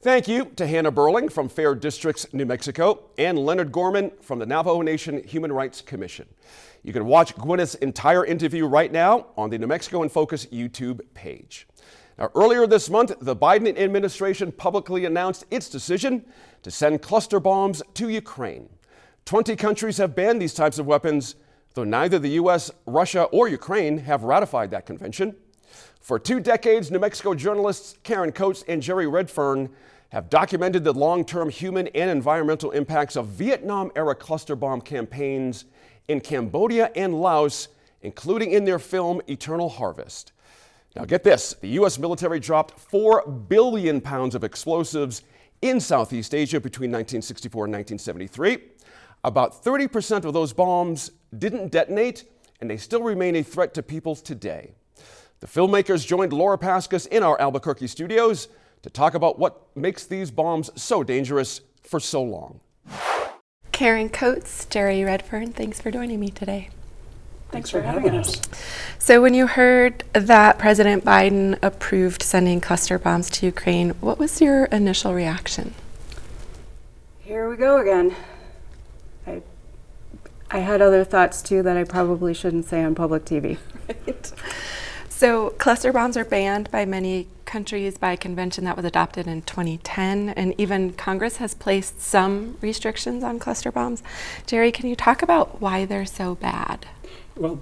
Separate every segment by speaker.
Speaker 1: Thank you to Hannah Burling from Fair Districts, New Mexico, and Leonard Gorman from the Navajo Nation Human Rights Commission. You can watch Gwyneth's entire interview right now on the New Mexico in Focus YouTube page. Now, earlier this month, the Biden administration publicly announced its decision to send cluster bombs to Ukraine. 20 countries have banned these types of weapons, though neither the U.S., Russia, or Ukraine have ratified that convention. For 2 decades, New Mexico journalists Karen Coates and Jerry Redfern have documented the long-term human and environmental impacts of Vietnam-era cluster bomb campaigns in Cambodia and Laos, including in their film Eternal Harvest. Now get this, the U.S. military dropped 4 billion pounds of explosives in Southeast Asia between 1964 and 1973. About 30% of those bombs didn't detonate, and they still remain a threat to people today. The filmmakers joined Laura Paskus in our Albuquerque studios to talk about what makes these bombs so dangerous for so long.
Speaker 2: Karen Coates, Jerry Redfern, thanks for joining me today.
Speaker 3: Thanks for having us.
Speaker 2: So when you heard that President Biden approved sending cluster bombs to Ukraine, what was your initial reaction?
Speaker 3: Here we go again. I had other thoughts too that I probably shouldn't say on public TV.
Speaker 2: Right. So cluster bombs are banned by many countries by a convention that was adopted in 2010, and even Congress has placed some restrictions on cluster bombs. Jerry, can you talk about why they're so bad?
Speaker 4: Well,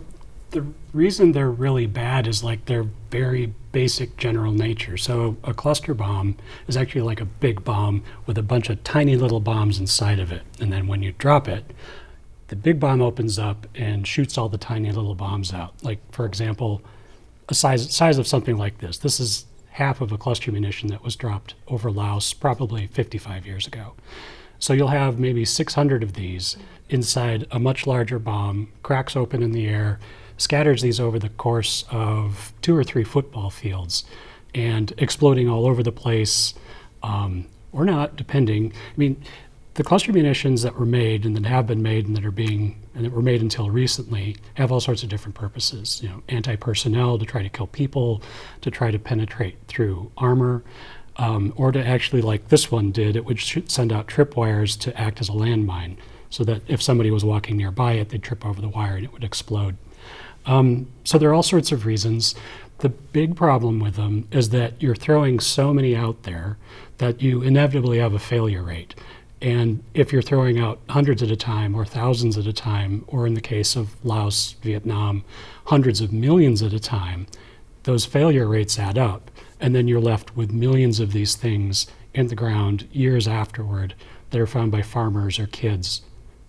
Speaker 4: the reason they're really bad is like their very basic general nature. So a cluster bomb is actually like a big bomb with a bunch of tiny little bombs inside of it. And then when you drop it, the big bomb opens up and shoots all the tiny little bombs out. Like, for example, a size of something like this. This is half of a cluster munition that was dropped over Laos probably 55 years ago. So you'll have maybe 600 of these inside a much larger bomb, cracks open in the air, scatters these over the course of 2 or 3 football fields, and exploding all over the place, or not, depending. I mean, the cluster munitions that were made and that have been made and that were made until recently have all sorts of different purposes. You know, anti-personnel, to try to kill people, to try to penetrate through armor, or to actually, like this one did, it would send out tripwires to act as a landmine, so that if somebody was walking nearby it, they'd trip over the wire and it would explode. So there are all sorts of reasons. The big problem with them is that you're throwing so many out there that you inevitably have a failure rate. And if you're throwing out hundreds at a time or thousands at a time, or in the case of Laos, Vietnam, hundreds of millions at a time, those failure rates add up. And then you're left with millions of these things in the ground years afterward that are found by farmers or kids.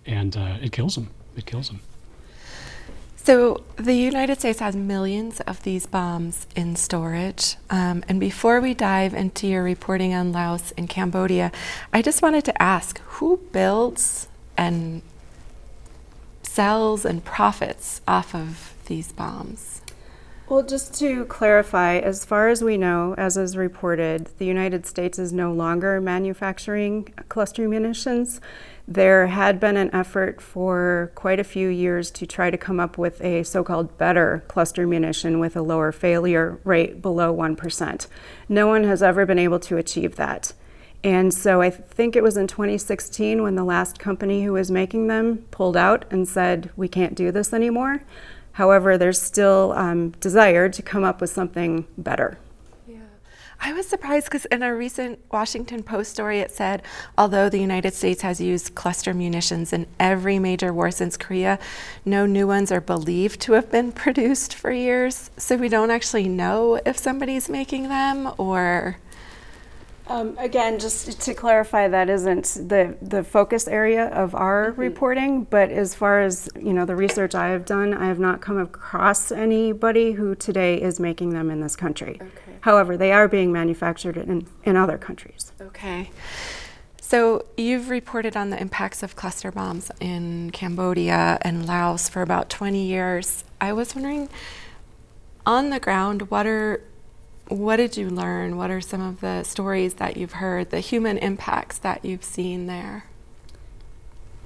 Speaker 4: And it kills them. It kills them.
Speaker 2: So the United States has millions of these bombs in storage. And before we dive into your reporting on Laos and Cambodia, I just wanted to ask, who builds and sells and profits off of these bombs?
Speaker 3: Well, just to clarify, as far as we know, as is reported, the United States is no longer manufacturing cluster munitions. There had been an effort for quite a few years to try to come up with a so-called better cluster munition with a lower failure rate below 1%. No one has ever been able to achieve that. And so I think it was in 2016 when the last company who was making them pulled out and said, we can't do this anymore. However, there's still desire to come up with something better.
Speaker 2: I was surprised because in a recent Washington Post story, it said, although the United States has used cluster munitions in every major war since Korea, no new ones are believed to have been produced for years. So we don't actually know if somebody's making them, or...
Speaker 3: Again, just to clarify, that isn't the focus area of our reporting, but as far as the research I have done, I have not come across anybody who today is making them in this country. Okay. However, they are being manufactured in other countries.
Speaker 2: Okay. So you've reported on the impacts of cluster bombs in Cambodia and Laos for about 20 years. I was wondering, on the ground, what did you learn? What are some of the stories that you've heard, the human impacts that you've seen there?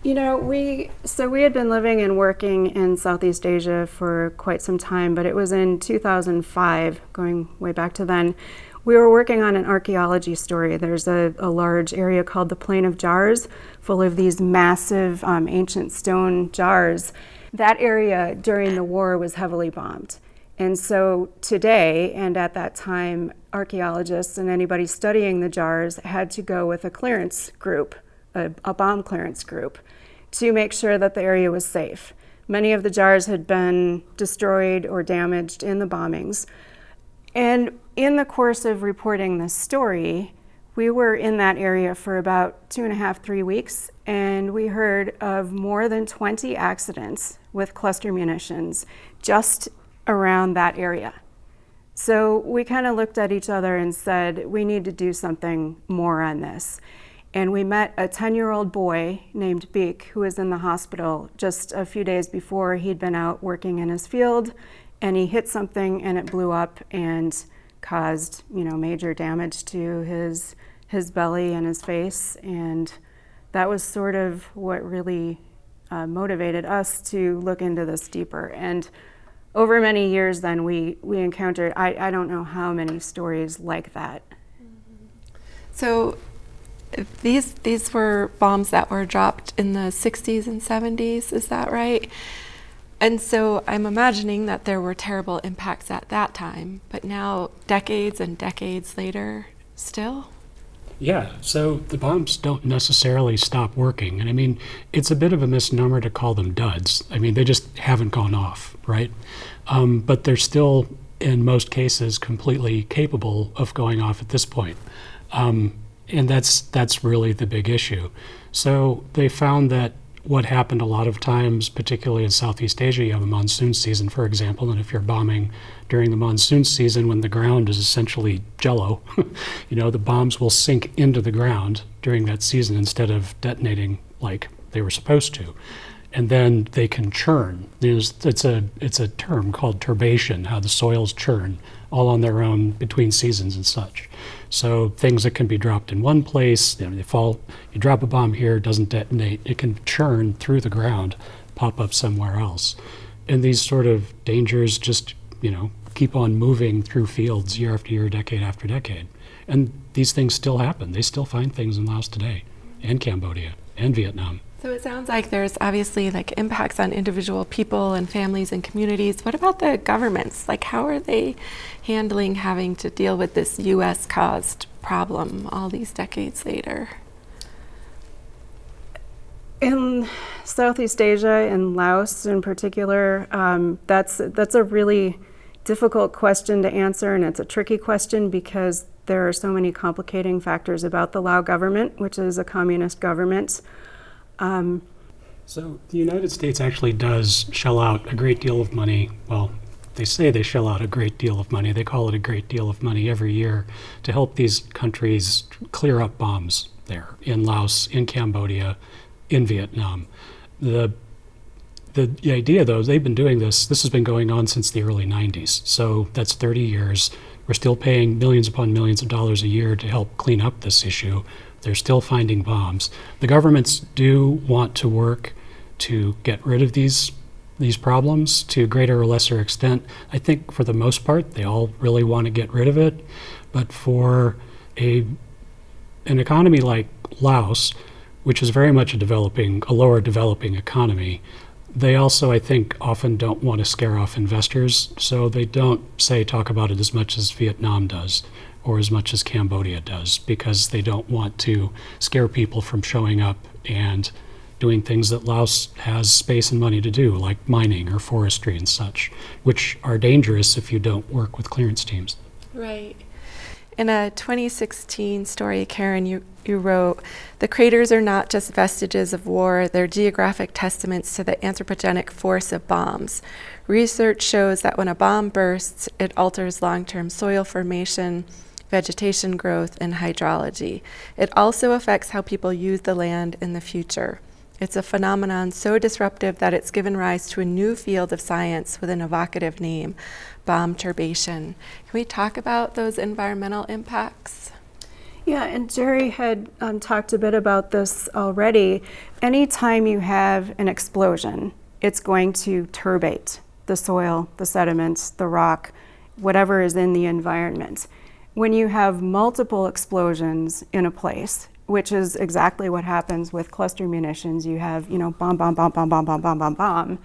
Speaker 3: We had been living and working in Southeast Asia for quite some time, but it was in 2005, going way back to then, we were working on an archaeology story. There's a large area called the Plain of Jars, full of these massive ancient stone jars. That area during the war was heavily bombed. And so today, and at that time, archaeologists and anybody studying the jars had to go with a clearance group, a bomb clearance group, to make sure that the area was safe. Many of the jars had been destroyed or damaged in the bombings. And in the course of reporting this story, we were in that area for about 2.5, 3 weeks, and we heard of more than 20 accidents with cluster munitions just around that area. So we kind of looked at each other and said, we need to do something more on this. And we met a 10-year-old boy named Beek, who was in the hospital just a few days before. He'd been out working in his field, and he hit something and it blew up and caused, major damage to his belly and his face. And that was sort of what really motivated us to look into this deeper. And over many years then we encountered, I don't know how many stories like that.
Speaker 2: So these were bombs that were dropped in the 60s and 70s, is that right? And so I'm imagining that there were terrible impacts at that time, but now decades and decades later, still?
Speaker 4: Yeah, so the bombs don't necessarily stop working. And I mean, it's a bit of a misnomer to call them duds. I mean, they just haven't gone off, right? But they're still, in most cases, completely capable of going off at this point. And that's really the big issue. So they found that what happened a lot of times, particularly in Southeast Asia, you have a monsoon season, for example, and if you're bombing during the monsoon season when the ground is essentially jello, the bombs will sink into the ground during that season instead of detonating like they were supposed to. And then they can churn. It's a term called turbation, how the soils churn all on their own between seasons and such. So things that can be dropped in one place, they fall, you drop a bomb here, it doesn't detonate, it can churn through the ground, pop up somewhere else. And these sort of dangers just, keep on moving through fields year after year, decade after decade. And these things still happen. They still find things in Laos today, and Cambodia, and Vietnam.
Speaker 2: So it sounds like there's obviously impacts on individual people and families and communities. What about the governments? How are they handling having to deal with this US-caused problem all these decades later?
Speaker 3: In Southeast Asia, in Laos in particular, that's a really difficult question to answer, and it's a tricky question because there are so many complicating factors about the Lao government, which is a communist government.
Speaker 4: So the United States actually does shell out a great deal of money. Well, they say they shell out a great deal of money. They call it a great deal of money every year to help these countries clear up bombs there in Laos, in Cambodia, in Vietnam. The idea, though, they've been doing this has been going on since the early 90s. So that's 30 years. We're still paying millions upon millions of dollars a year to help clean up this issue. They're still finding bombs. The governments do want to work to get rid of these problems to greater or lesser extent. I think for the most part, they all really want to get rid of it. But for an economy like Laos, which is very much a lower developing economy, they also, I think, often don't want to scare off investors. So they don't talk about it as much as Vietnam does, or as much as Cambodia does, because they don't want to scare people from showing up and doing things that Laos has space and money to do, like mining or forestry and such, which are dangerous if you don't work with clearance teams.
Speaker 2: Right. In a 2016 story, Karen, you wrote, "The craters are not just vestiges of war, they're geographic testaments to the anthropogenic force of bombs. Research shows that when a bomb bursts, it alters long-term soil formation, vegetation growth, and hydrology. It also affects how people use the land in the future. It's a phenomenon so disruptive that it's given rise to a new field of science with an evocative name, bomb turbation." Can we talk about those environmental impacts?
Speaker 3: Yeah, and Jerry had talked a bit about this already. Anytime you have an explosion, it's going to turbate the soil, the sediments, the rock, whatever is in the environment. when you have multiple explosions in a place, which is exactly what happens with cluster munitions, you have, you know, bomb, bomb, bomb, bomb, bomb, bomb, bomb, bomb, bomb,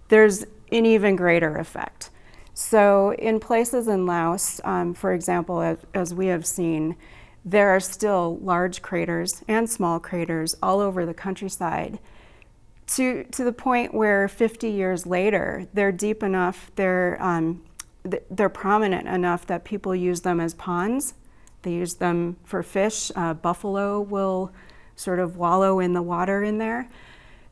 Speaker 3: there's an even greater effect. So in places in Laos, for example, as we have seen, there are still large craters and small craters all over the countryside, to the point where 50 years later, they're deep enough, they're prominent enough that people use them as ponds. They use them for fish. Buffalo will sort of wallow in the water in there.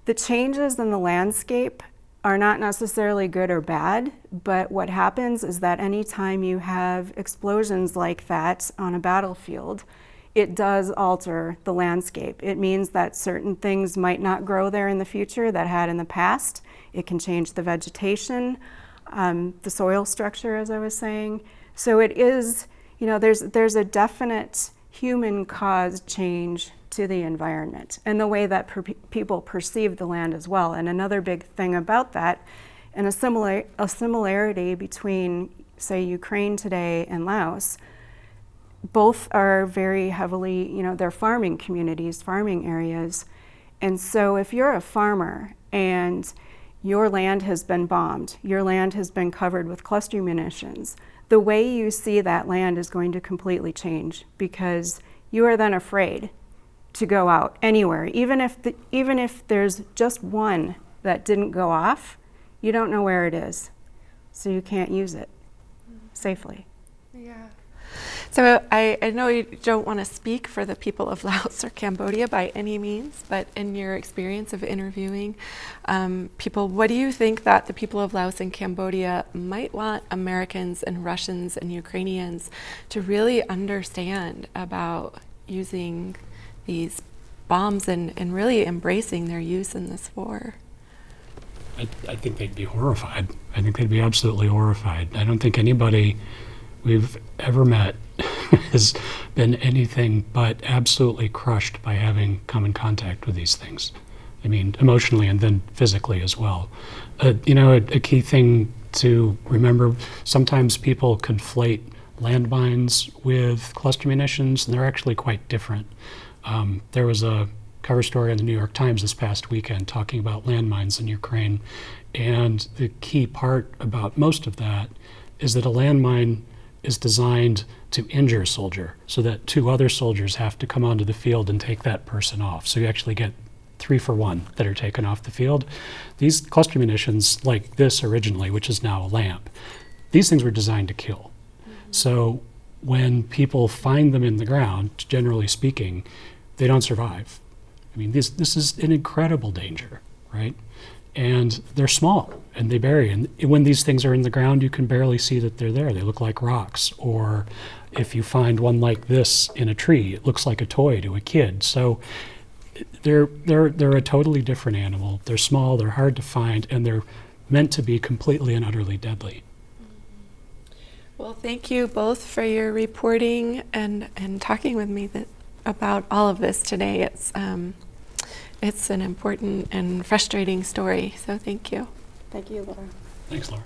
Speaker 3: The changes in the landscape are not necessarily good or bad, but what happens is that anytime you have explosions like that on a battlefield, it does alter the landscape. It means that certain things might not grow there in the future that had in the past. It can change the vegetation, the soil structure, as I was saying. So it is, you know, there's a definite human-caused change to the environment and the way that people perceive the land as well. And another big thing about that, and a similarity between, say, Ukraine today and Laos, both are very heavily, you know, they're farming communities, farming areas. And so if you're a farmer and your land has been bombed, your land has been covered with cluster munitions, the way you see that land is going to completely change, because you are then afraid to go out anywhere. Even if there's just one that didn't go off, you don't know where it is, so you can't use it safely.
Speaker 2: Yeah. So I know you don't want to speak for the people of Laos or Cambodia by any means, but in your experience of interviewing people, what do you think that the people of Laos and Cambodia might want Americans and Russians and Ukrainians to really understand about using these bombs and really embracing their use in this war?
Speaker 4: I think they'd be horrified. I think they'd be absolutely horrified. I don't think anybody we've ever met has been anything but absolutely crushed by having come in contact with these things. I mean, emotionally and then physically as well. You know, a key thing to remember, sometimes people conflate landmines with cluster munitions, and they're actually quite different. There was a cover story in the New York Times this past weekend talking about landmines in Ukraine, and the key part about most of that is that a landmine is designed to injure a soldier, so that two other soldiers have to come onto the field and take that person off. So you actually get 3 for 1 that are taken off the field. These cluster munitions, like this originally, which is now a lamp, these things were designed to kill. So when people find them in the ground, generally speaking, they don't survive. I mean, this is an incredible danger, right? And they're small and they bury. And when these things are in the ground, you can barely see that they're there. They look like rocks. Or if you find one like this in a tree, it looks like a toy to a kid. So they're a totally different animal. They're small, they're hard to find, and they're meant to be completely and utterly deadly.
Speaker 2: Well, thank you both for your reporting and talking with me about all of this today. It's an important and frustrating story, so thank you.
Speaker 3: Thank you, Laura.
Speaker 4: Thanks, Laura.